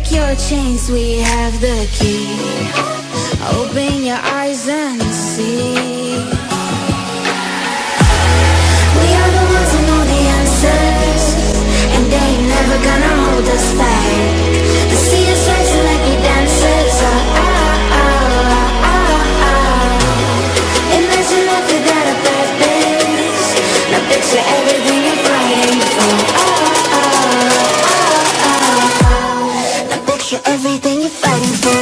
break your chains, we have the key. Open your eyes and see. We are the ones who know the answers, and they ain't never gonna hold us back. The sea is rising like we dancers. Imagine life without a purpose. Now picture everything you're fighting for. Now picture everything you're fighting for.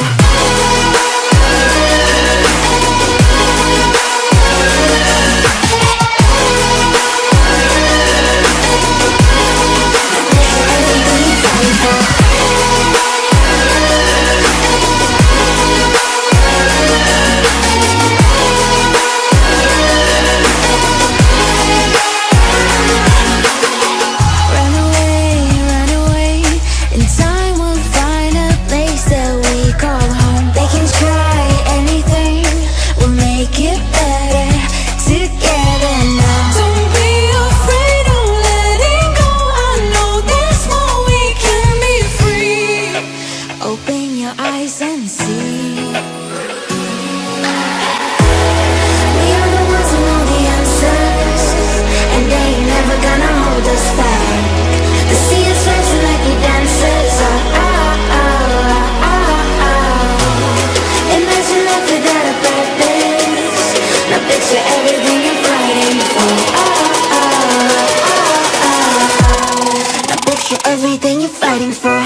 Everything you're fighting for.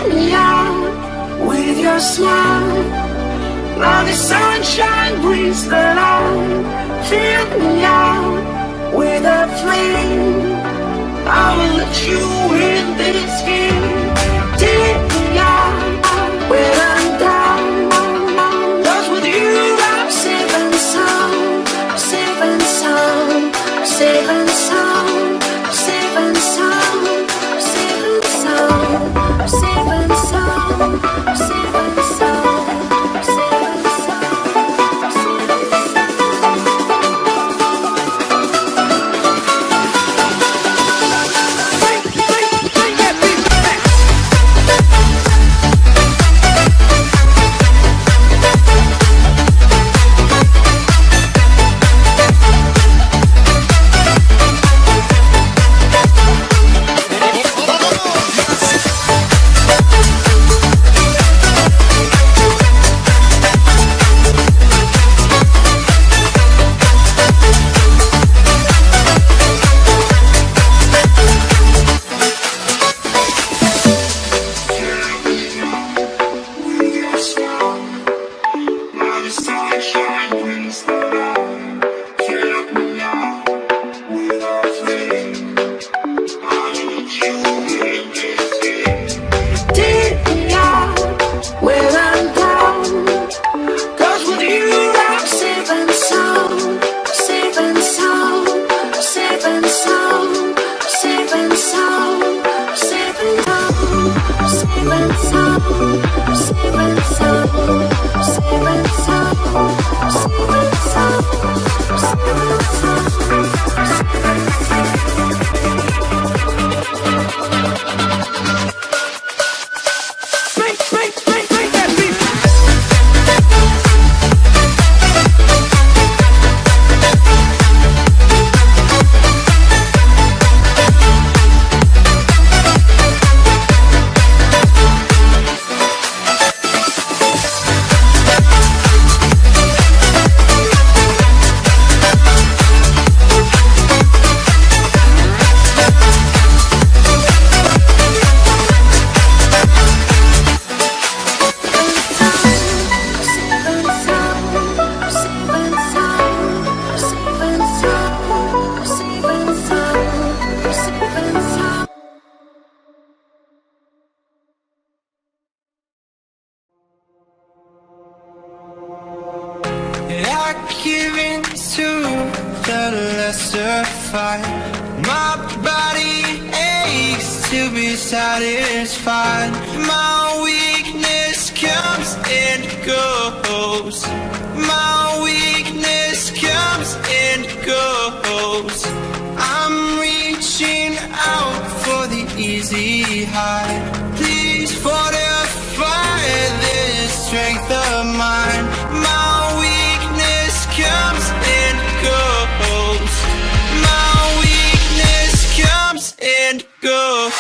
me out with your smile. Now the sunshine brings the light. Fill me out with a flame. I will let you in this game. Take me out when I'm down. 'Cause with you I'm safe and sound. I'm safe and sound. I'm safe and sound. I'm safe and sound. I'm safe and sound. I'm safe and sound. I'm safe and sound. I'm safe and sound. Give in to the lesser fight. My body aches to be satisfied. My weakness comes and goes. My weakness comes and goes. I'm reaching out for the easy high. Please fortify this strength of mine. My weakness comes and goes. My weakness comes and goes.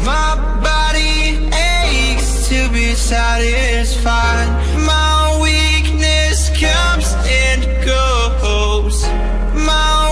My body aches to be satisfied. My weakness comes and goes. My